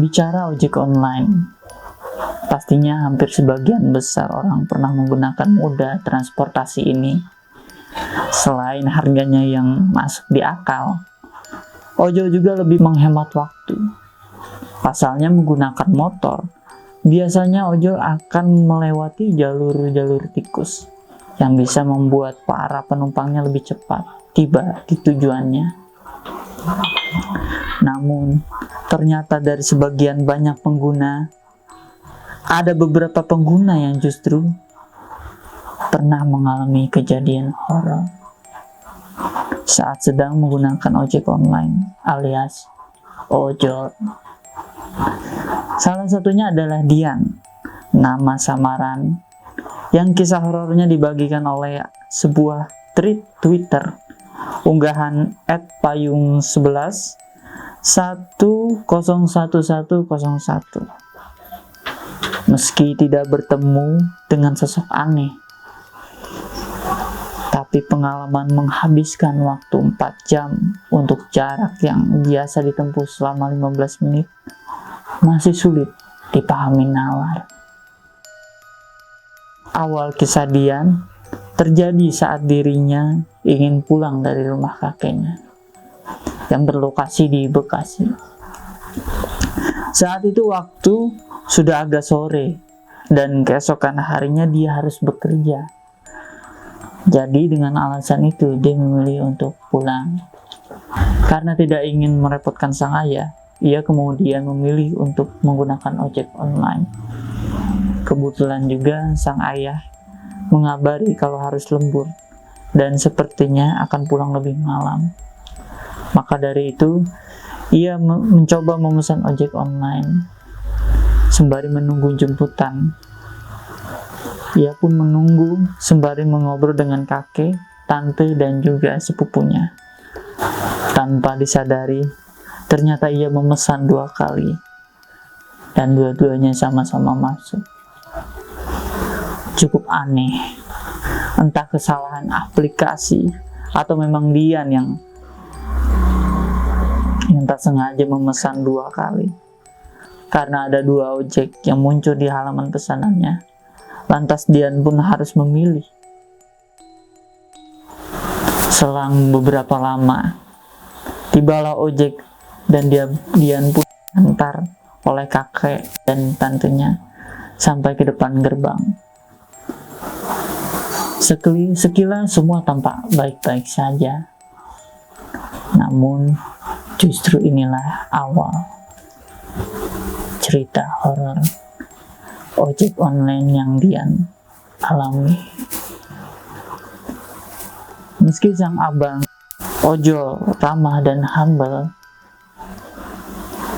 Bicara ojek online, pastinya hampir sebagian besar orang pernah menggunakan moda transportasi ini. Selain harganya yang masuk di akal, ojol juga lebih menghemat waktu. Pasalnya menggunakan motor, biasanya ojol akan melewati jalur-jalur tikus yang bisa membuat para penumpangnya lebih cepat tiba di tujuannya. Namun, ternyata dari sebagian banyak pengguna, ada beberapa pengguna yang justru pernah mengalami kejadian horor saat sedang menggunakan ojek online alias ojol. Salah satunya adalah Dian, nama samaran yang kisah horornya dibagikan oleh sebuah thread Twitter unggahan @payung11 101101. Meski tidak bertemu dengan sosok aneh, tapi pengalaman menghabiskan waktu 4 jam untuk jarak yang biasa ditempuh selama 15 menit masih sulit dipahami nalar. Awal kisah Dian terjadi saat dirinya ingin pulang dari rumah kakeknya yang berlokasi di Bekasi. Saat itu waktu sudah agak sore dan keesokan harinya dia harus bekerja. Jadi dengan alasan itu dia memilih untuk pulang. Karena tidak ingin merepotkan sang ayah, ia kemudian memilih untuk menggunakan ojek online. Kebetulan juga sang ayah mengabari kalau harus lembur dan sepertinya akan pulang lebih malam. Maka dari itu, ia mencoba memesan ojek online sembari menunggu jemputan. Ia pun menunggu sembari mengobrol dengan kakek, tante, dan juga sepupunya. Tanpa disadari, ternyata ia memesan 2 kali dan dua-duanya sama-sama masuk. Cukup aneh, entah kesalahan aplikasi atau memang Dian yang tak sengaja memesan 2 kali. Karena ada 2 ojek yang muncul di halaman pesanannya, lantas Dian pun harus memilih. Selang beberapa lama, tibalah ojek dan Dian pun diantar oleh kakek dan tantenya sampai ke depan gerbang. Sekilas semua tampak baik-baik saja. Namun, justru inilah awal cerita horor ojek online yang Dian alami. Meski sang abang ojol ramah dan humble,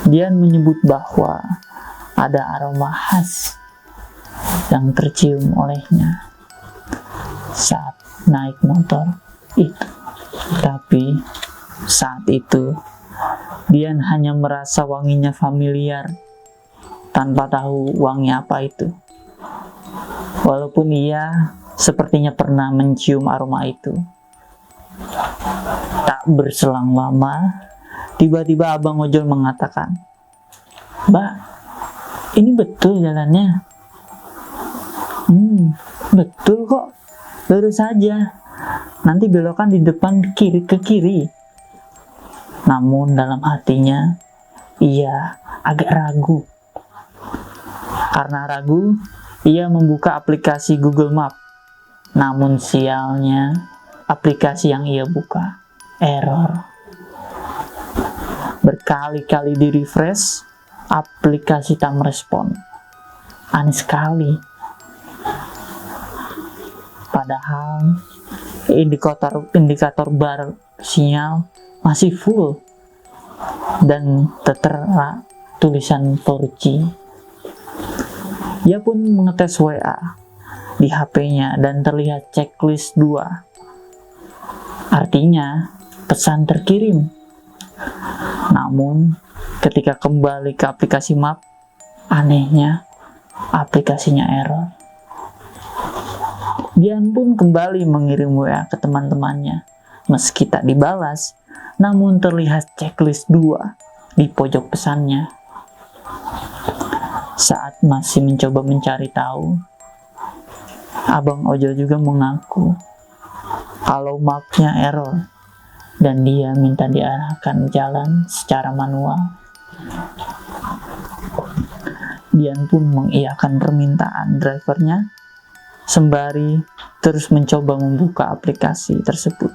Dian menyebut bahwa ada aroma khas yang tercium olehnya saat naik motor itu. Tapi saat itu Dian hanya merasa wanginya familiar tanpa tahu wangi apa itu. Walaupun ia sepertinya pernah mencium aroma itu. Tak berselang lama, tiba-tiba abang ojol mengatakan, "Mbak, ini betul jalannya?" Betul kok, lurus saja. Nanti belokan di depan ke kiri. Namun dalam hatinya, ia agak ragu. Karena ragu, ia membuka aplikasi Google Map. Namun sialnya, aplikasi yang ia buka error. Berkali-kali di-refresh, aplikasi tak merespon. Aneh sekali. Padahal indikator bar sinyal masih full dan tertera tulisan 4G. Ia pun mengetes WA di HP-nya dan terlihat checklist 2. Artinya pesan terkirim. Namun ketika kembali ke aplikasi Map, anehnya aplikasinya error. Dian pun kembali mengirim WA ke teman-temannya. Meski tak dibalas, namun terlihat checklist 2 di pojok pesannya. Saat masih mencoba mencari tahu, Abang Ojol juga mengaku kalau mapnya error dan dia minta diarahkan jalan secara manual. Dian pun mengiyakan permintaan drivernya sembari terus mencoba membuka aplikasi tersebut.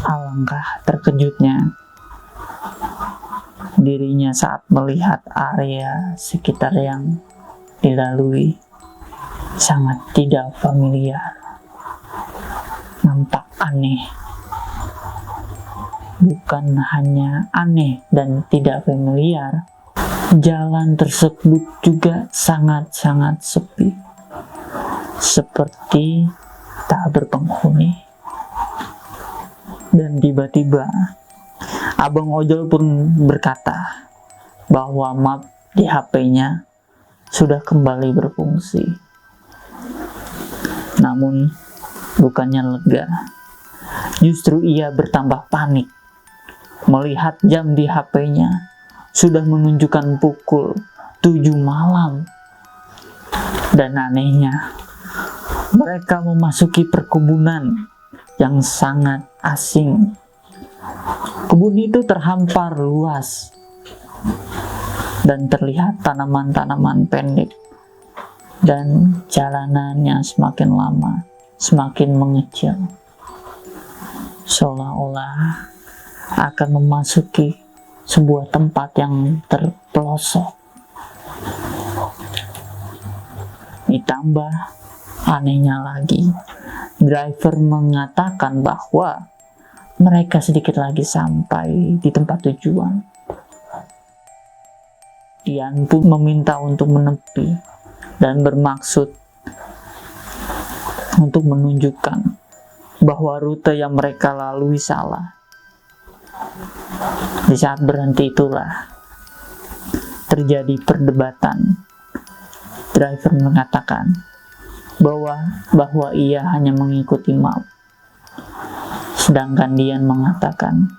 Alangkah terkejutnya dirinya saat melihat area sekitar yang dilalui sangat tidak familiar, nampak aneh. Bukan hanya aneh dan tidak familiar, jalan tersebut juga sangat-sangat sepi, seperti tak berpenghuni. Dan tiba-tiba Abang Ojol pun berkata bahwa map di HP-nya sudah kembali berfungsi. Namun bukannya lega, justru ia bertambah panik melihat jam di HP-nya sudah menunjukkan pukul 7 malam. Dan anehnya, mereka memasuki perkebunan yang sangat asing. Kebun itu terhampar luas dan terlihat tanaman-tanaman pendek, dan jalanannya semakin lama semakin mengecil, seolah-olah akan memasuki sebuah tempat yang terpelosok. Ditambah anehnya lagi, driver mengatakan bahwa mereka sedikit lagi sampai di tempat tujuan. Dian pun meminta untuk menepi dan bermaksud untuk menunjukkan bahwa rute yang mereka lalui salah. Di saat berhenti itulah terjadi perdebatan. Driver mengatakan bahwa ia hanya mengikuti map, sedangkan Dian mengatakan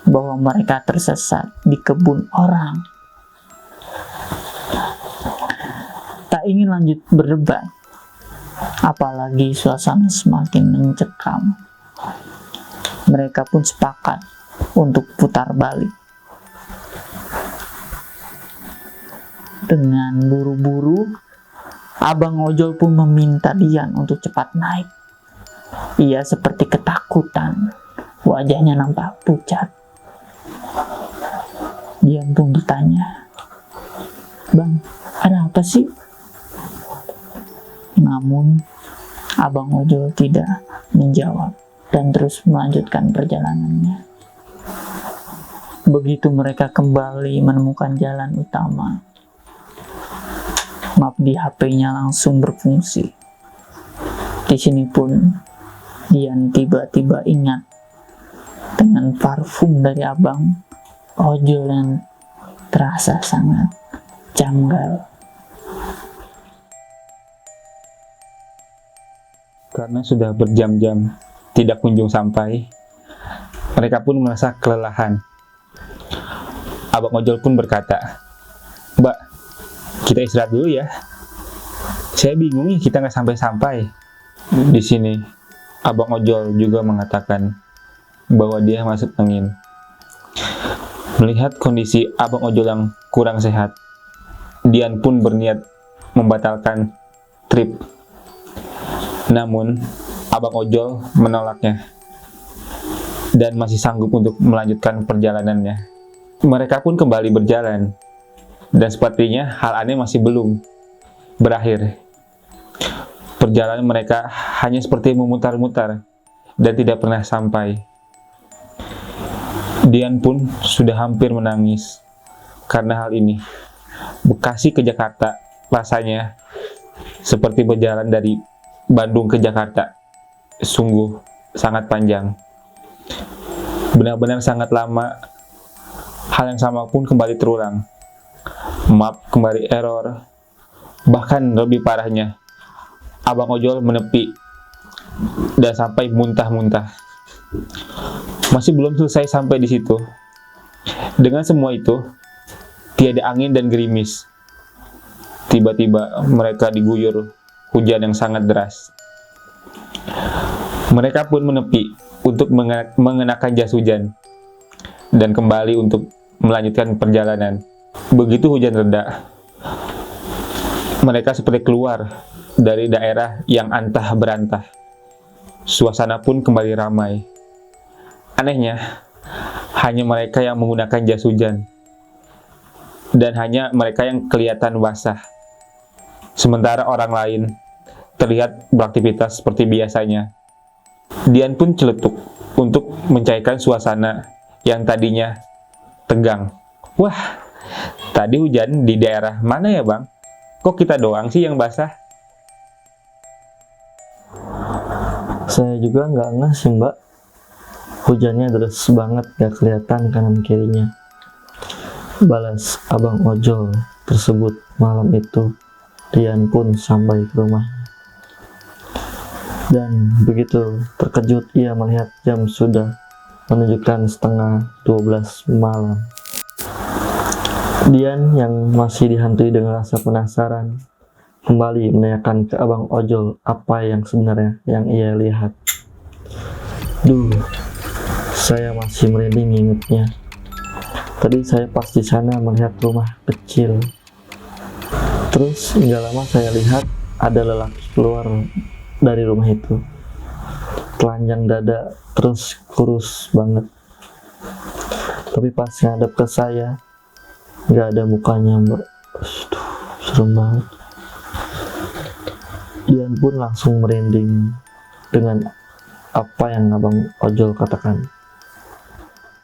bahwa mereka tersesat di kebun orang. Tak ingin lanjut berdebat, apalagi suasana semakin mencekam. Mereka pun sepakat untuk putar balik. Dengan buru-buru, Abang Ojol pun meminta Dian untuk cepat naik. Ia seperti ketakutan, wajahnya nampak pucat. Dian pun bertanya, "Bang, ada apa sih?" Namun, Abang Ojol tidak menjawab dan terus melanjutkan perjalanannya. Begitu mereka kembali menemukan jalan utama, map di HP-nya langsung berfungsi. Di sini pun Dian tiba-tiba ingat dengan parfum dari Abang Ojol yang terasa sangat janggal. Karena sudah berjam-jam tidak kunjung sampai, mereka pun merasa kelelahan. Abang Ojol pun berkata, "Mbak, kita istirahat dulu ya. Saya bingung nih, kita nggak sampai-sampai." Di sini, Abang Ojol juga mengatakan bahwa dia masuk angin. Melihat kondisi Abang Ojol yang kurang sehat, Dian pun berniat membatalkan trip. Namun, Abang Ojol menolaknya dan masih sanggup untuk melanjutkan perjalanannya. Mereka pun kembali berjalan, dan sepertinya hal aneh masih belum berakhir. Perjalanan mereka hanya seperti memutar-mutar dan tidak pernah sampai. Dian pun sudah hampir menangis karena hal ini. Bekasi ke Jakarta rasanya seperti berjalan dari Bandung ke Jakarta. Sungguh sangat panjang. Benar-benar sangat lama. Hal yang sama pun kembali terulang. Map kembali error. Bahkan lebih parahnya, Abang Ojol menepi dan sampai muntah-muntah. Masih belum selesai sampai di situ. Dengan semua itu, Tiada angin dan gerimis. Tiba-tiba mereka diguyur hujan yang sangat deras. Mereka pun menepi untuk mengenakan jas hujan dan kembali untuk melanjutkan perjalanan. Begitu hujan reda, mereka seperti keluar dari daerah yang antah berantah. Suasana pun kembali ramai. Anehnya, hanya mereka yang menggunakan jas hujan, dan hanya mereka yang kelihatan basah. Sementara orang lain terlihat beraktivitas seperti biasanya. Dian pun celetuk untuk mencairkan suasana yang tadinya tegang. Wah, tadi hujan di daerah mana ya bang? Kok kita doang sih yang basah? Saya juga nggak ngeh sih mbak, hujannya deras banget gak kelihatan kanan kirinya, balas abang ojol tersebut. Malam itu Dian pun sampai ke rumah, dan begitu terkejut ia melihat jam sudah menunjukkan setengah 12 malam. Dian yang masih dihantui dengan rasa penasaran kembali menanyakan ke abang ojol apa yang sebenarnya yang ia lihat. Duh, saya masih merinding ingetnya. Tadi saya pas di sana melihat rumah kecil. Terus nggak lama saya lihat ada lelaki keluar dari rumah itu. Telanjang dada, terus kurus banget. Tapi pas ngadep ke saya, nggak ada mukanya mbak. Aduh, serem banget. Dian pun langsung merinding dengan apa yang abang ojol katakan.